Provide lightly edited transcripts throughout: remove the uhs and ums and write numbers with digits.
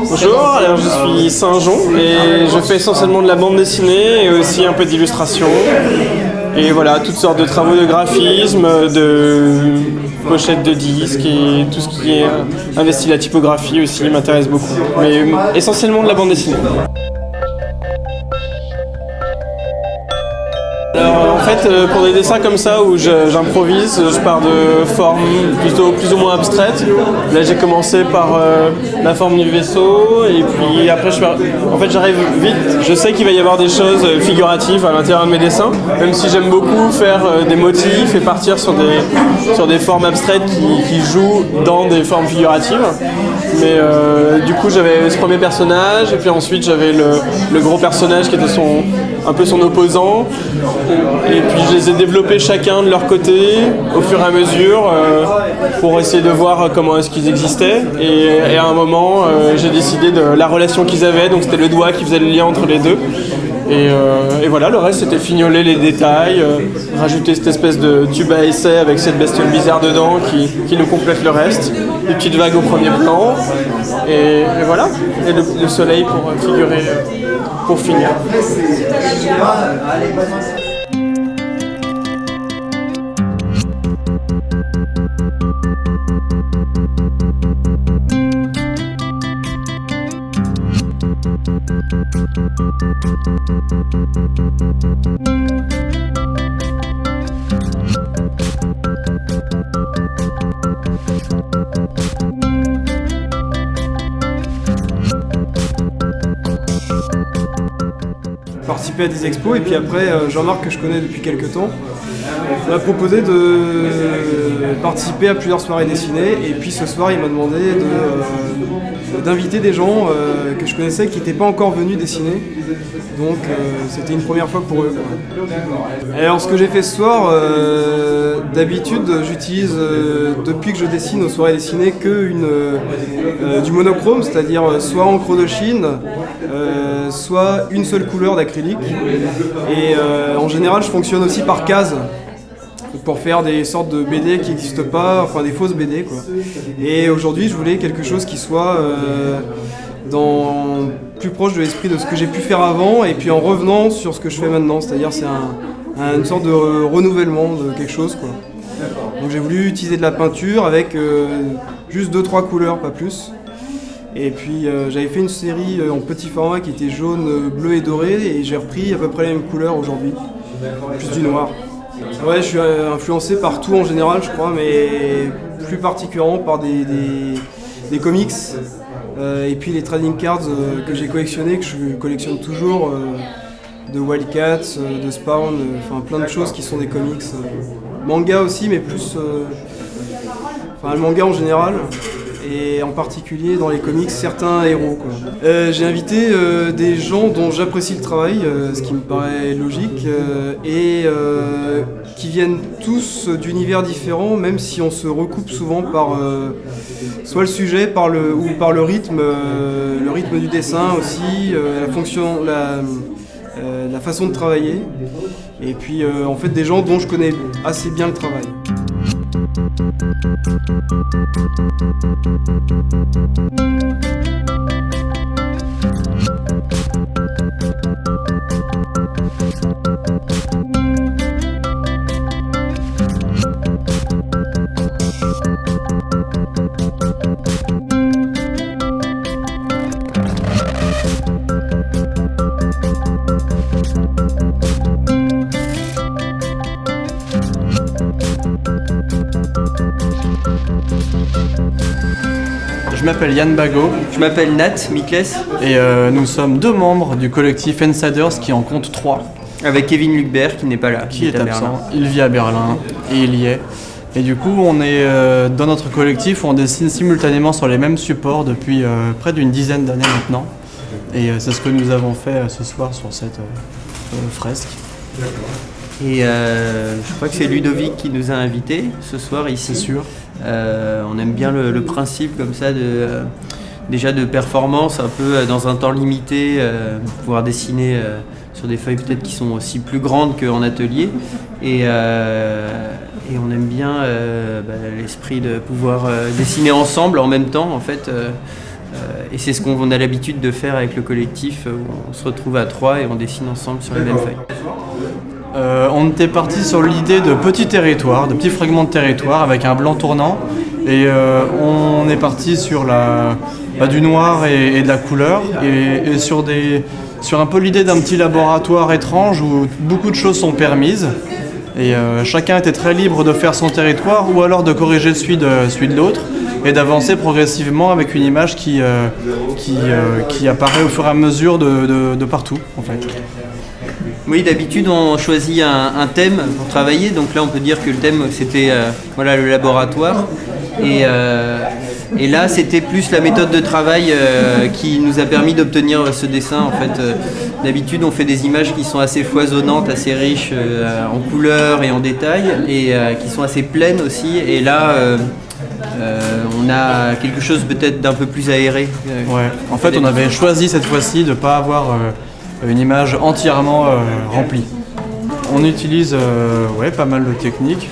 Bonjour, alors je suis Saint-Jean et je fais essentiellement de la bande dessinée et aussi un peu d'illustration. Et voilà, toutes sortes de travaux de graphisme, de pochettes de disques et tout ce qui est investi la typographie aussi m'intéresse beaucoup. Mais essentiellement de la bande dessinée. Alors en fait, pour des dessins comme ça où j'improvise, je pars de formes plutôt plus ou moins abstraites. Là j'ai commencé par la forme du vaisseau et puis après j'arrive vite. Je sais qu'il va y avoir des choses figuratives à l'intérieur de mes dessins, même si j'aime beaucoup faire des motifs et partir sur des formes abstraites qui jouent dans des formes figuratives. Mais du coup j'avais ce premier personnage et puis ensuite j'avais le gros personnage qui était un peu son opposant. Et puis je les ai développés chacun de leur côté au fur et à mesure pour essayer de voir comment est-ce qu'ils existaient. Et à un moment j'ai décidé de la relation qu'ils avaient, donc c'était le doigt qui faisait le lien entre les deux. Et voilà, le reste c'était fignoler les détails, rajouter cette espèce de tube à essai avec cette bestiole bizarre dedans qui nous complète le reste. Des petites vagues au premier plan, et voilà, et le soleil pour figurer, pour finir. Participer à des expos et puis après Jean-Marc que je connais depuis quelques temps m'a proposé de participer à plusieurs soirées dessinées et puis ce soir il m'a demandé d'inviter des gens que je connaissais qui n'étaient pas encore venus dessiner, donc c'était une première fois pour eux. Alors ce que j'ai fait ce soir, d'habitude j'utilise depuis que je dessine aux soirées dessinées du monochrome, c'est-à-dire soit encre de Chine, soit une seule couleur d'acrylique, et en général je fonctionne aussi par cases pour faire des sortes de BD qui n'existent pas, enfin des fausses BD quoi. Et aujourd'hui je voulais quelque chose qui soit plus proche de l'esprit de ce que j'ai pu faire avant et puis en revenant sur ce que je fais maintenant, c'est-à-dire c'est une sorte de renouvellement de quelque chose quoi. Donc j'ai voulu utiliser de la peinture avec juste 2-3 couleurs, pas plus. Et puis j'avais fait une série en petit format qui était jaune, bleu et doré et j'ai repris à peu près les mêmes couleurs aujourd'hui, plus du noir. Ouais, je suis influencé par tout en général je crois, mais plus particulièrement par des comics et puis les trading cards que j'ai collectionnés, que je collectionne toujours, de Wildcats, de Spawn, enfin plein de choses qui sont des comics. Manga aussi, mais plus... le manga en général. Et en particulier dans les comics, certains héros quoi. J'ai invité des gens dont j'apprécie le travail, ce qui me paraît logique, et qui viennent tous d'univers différents, même si on se recoupe souvent par soit le sujet, ou par le rythme du dessin aussi, la façon de travailler, et puis en fait des gens dont je connais assez bien le travail. Je m'appelle Yann Bagot. Je m'appelle Nat Mikles. Et nous sommes 2 membres du collectif Insiders qui en compte 3. Avec Kevin Lucbert qui n'est pas là. Qui est absent. Il vit à Berlin et il y est. Et du coup, on est dans notre collectif où on dessine simultanément sur les mêmes supports depuis près d'une dizaine d'années maintenant. Et c'est ce que nous avons fait ce soir sur cette fresque. D'accord. Et je crois que c'est Ludovic qui nous a invités ce soir ici. C'est sûr. On aime bien le principe comme ça déjà de performance, un peu dans un temps limité, pouvoir dessiner sur des feuilles peut-être qui sont aussi plus grandes qu'en atelier. Et on aime bien l'esprit de pouvoir dessiner ensemble en même temps en fait. Et c'est ce qu'on a l'habitude de faire avec le collectif, où on se retrouve à 3 et on dessine ensemble sur les mêmes feuilles. On était parti sur l'idée de petits territoires, de petits fragments de territoire avec un blanc tournant. Et on est parti sur du noir et de la couleur. Et sur un peu l'idée d'un petit laboratoire étrange où beaucoup de choses sont permises. Et chacun était très libre de faire son territoire ou alors de corriger celui de l'autre et d'avancer progressivement avec une image qui apparaît au fur et à mesure de partout en fait. Oui, d'habitude on choisit un thème pour travailler, donc là on peut dire que le thème c'était le laboratoire et là c'était plus la méthode de travail qui nous a permis d'obtenir ce dessin en fait. D'habitude on fait des images qui sont assez foisonnantes, assez riches en couleurs et en détails et qui sont assez pleines aussi et là on a quelque chose peut-être d'un peu plus aéré. Ouais. En fait on avait choisi cette fois-ci de ne pas avoir une image entièrement remplie. On utilise pas mal de techniques.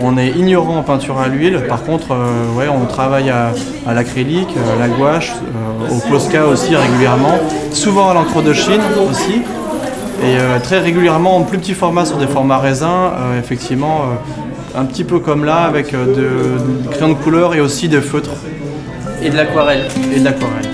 On est ignorant en peinture à l'huile. Par contre, on travaille à l'acrylique, à la gouache, au Posca aussi régulièrement. Souvent à l'encre de Chine aussi. Et très régulièrement en plus petit format sur des formats raisins. Effectivement, un petit peu comme là avec de crayons de couleur et aussi des feutres. Et de l'aquarelle. Et de l'aquarelle.